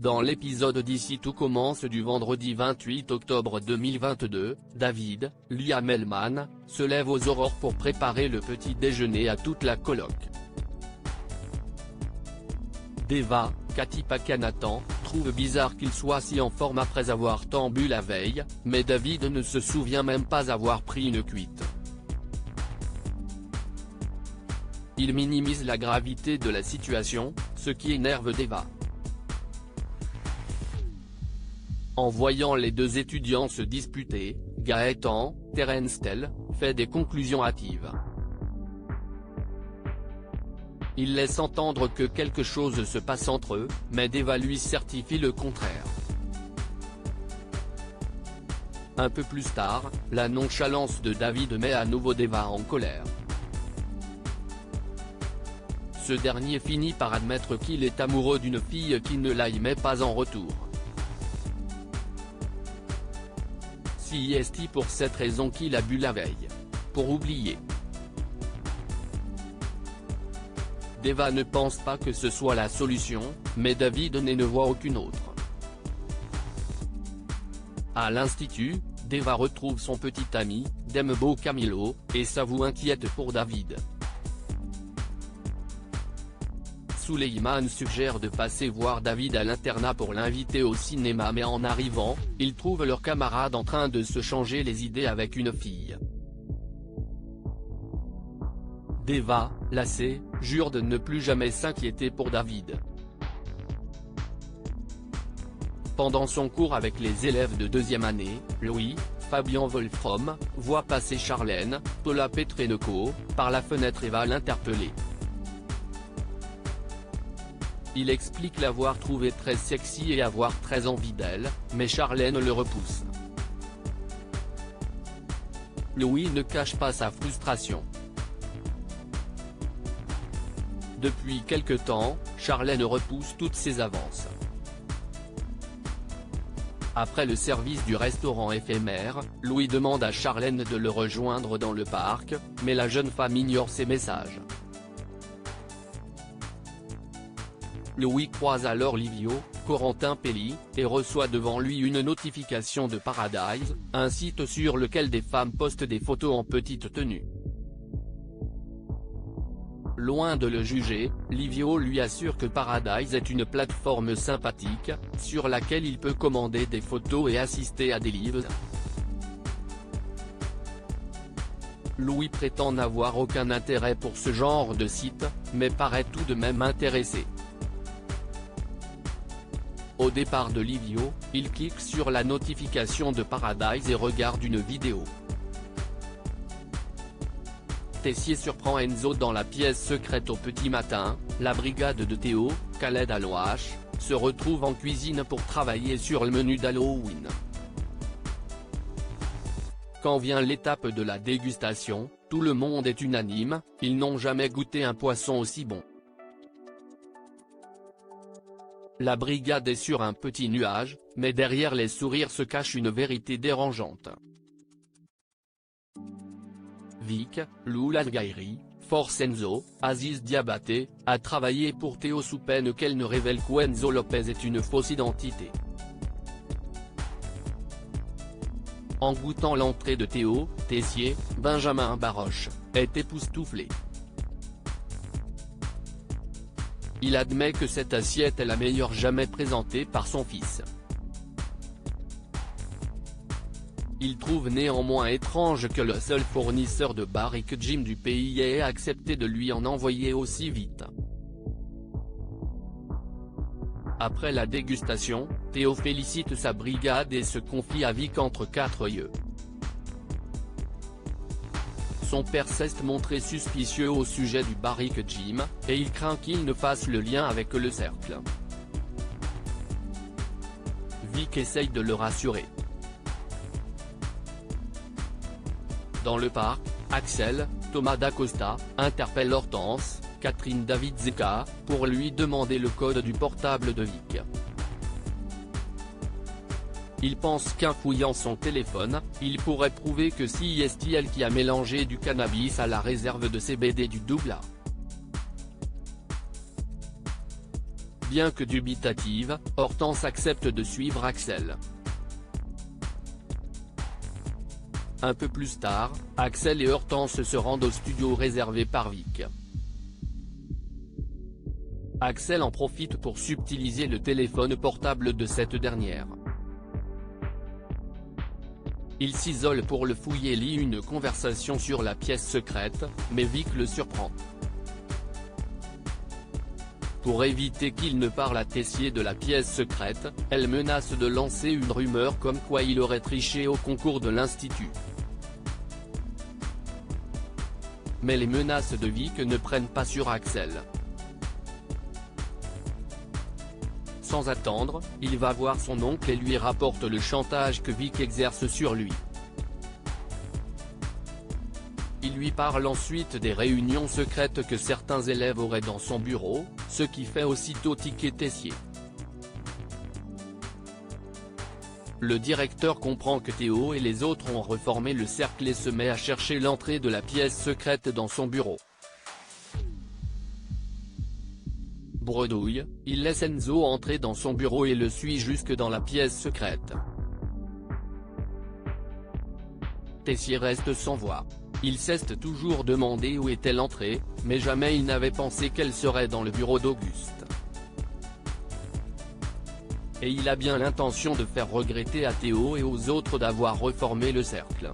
Dans l'épisode d'Ici tout commence du vendredi 28 octobre 2022, David, Liam Hellman, se lève aux aurores pour préparer le petit déjeuner à toute la coloc. Deva, Katy Pakanatan, trouve bizarre qu'il soit si en forme après avoir tant bu la veille, mais David ne se souvient même pas avoir pris une cuite. Il minimise la gravité de la situation, ce qui énerve Deva. En voyant les deux étudiants se disputer, Gaëtan, Terence Tell, fait des conclusions hâtives. Il laisse entendre que quelque chose se passe entre eux, mais Deva lui certifie le contraire. Un peu plus tard, la nonchalance de David met à nouveau Deva en colère. Ce dernier finit par admettre qu'il est amoureux d'une fille qui ne l'aimait pas en retour. C'est pour cette raison qu'il a bu la veille. Pour oublier. Deva ne pense pas que ce soit la solution, mais David ne voit aucune autre. À l'institut, Deva retrouve son petit ami, Dembo Camilo, et s'avoue inquiète pour David. Suleiman suggère de passer voir David à l'internat pour l'inviter au cinéma, mais en arrivant, ils trouvent leur camarade en train de se changer les idées avec une fille. Deva, lassé, jure de ne plus jamais s'inquiéter pour David. Pendant son cours avec les élèves de deuxième année, Louis, Fabian Wolfram, voit passer Charlène, Paula Petrenko, par la fenêtre et va l'interpeller. Il explique l'avoir trouvée très sexy et avoir très envie d'elle, mais Charlène le repousse. Louis ne cache pas sa frustration. Depuis quelque temps, Charlène repousse toutes ses avances. Après le service du restaurant éphémère, Louis demande à Charlène de le rejoindre dans le parc, mais la jeune femme ignore ses messages. Louis croise alors Livio, Corentin Pelli, et reçoit devant lui une notification de Paradise, un site sur lequel des femmes postent des photos en petite tenue. Loin de le juger, Livio lui assure que Paradise est une plateforme sympathique, sur laquelle il peut commander des photos et assister à des lives. Louis prétend n'avoir aucun intérêt pour ce genre de site, mais paraît tout de même intéressé. Au départ de Livio, il clique sur la notification de Paradise et regarde une vidéo. Tessier surprend Enzo dans la pièce secrète au petit matin, la brigade de Théo, Khaled Alouache, se retrouve en cuisine pour travailler sur le menu d'Halloween. Quand vient l'étape de la dégustation, tout le monde est unanime, ils n'ont jamais goûté un poisson aussi bon. La brigade est sur un petit nuage, mais derrière les sourires se cache une vérité dérangeante. Vic, Lou Lalgairi, Force Enzo, Aziz Diabaté, a travaillé pour Théo sous peine qu'elle ne révèle qu'Enzo Lopez est une fausse identité. En goûtant l'entrée de Théo, Tessier, Benjamin Baroche, est époustouflé. Il admet que cette assiette est la meilleure jamais présentée par son fils. Il trouve néanmoins étrange que le seul fournisseur de barriques Jim du pays ait accepté de lui en envoyer aussi vite. Après la dégustation, Théo félicite sa brigade et se confie à Vic entre quatre yeux. Son père s'est montré suspicieux au sujet du barrique Jim, et il craint qu'il ne fasse le lien avec le cercle. Vic essaye de le rassurer. Dans le parc, Axel, Thomas Dacosta, interpelle Hortense, Catherine David Zeka, pour lui demander le code du portable de Vic. Il pense qu'en fouillant son téléphone, il pourrait prouver que c'est elle qui a mélangé du cannabis à la réserve de CBD du Douglas. Bien que dubitative, Hortense accepte de suivre Axel. Un peu plus tard, Axel et Hortense se rendent au studio réservé par Vic. Axel en profite pour subtiliser le téléphone portable de cette dernière. Il s'isole pour le fouiller et lit une conversation sur la pièce secrète, mais Vic le surprend. Pour éviter qu'il ne parle à Tessier de la pièce secrète, elle menace de lancer une rumeur comme quoi il aurait triché au concours de l'Institut. Mais les menaces de Vic ne prennent pas sur Axel. Sans attendre, il va voir son oncle et lui rapporte le chantage que Vic exerce sur lui. Il lui parle ensuite des réunions secrètes que certains élèves auraient dans son bureau, ce qui fait aussitôt tiquer Tessier. Le directeur comprend que Théo et les autres ont reformé le cercle et se met à chercher l'entrée de la pièce secrète dans son bureau. Bredouille, il laisse Enzo entrer dans son bureau et le suit jusque dans la pièce secrète. Tessier reste sans voix. Il s'est toujours demandé où était l'entrée, mais jamais il n'avait pensé qu'elle serait dans le bureau d'Auguste. Et il a bien l'intention de faire regretter à Théo et aux autres d'avoir reformé le cercle.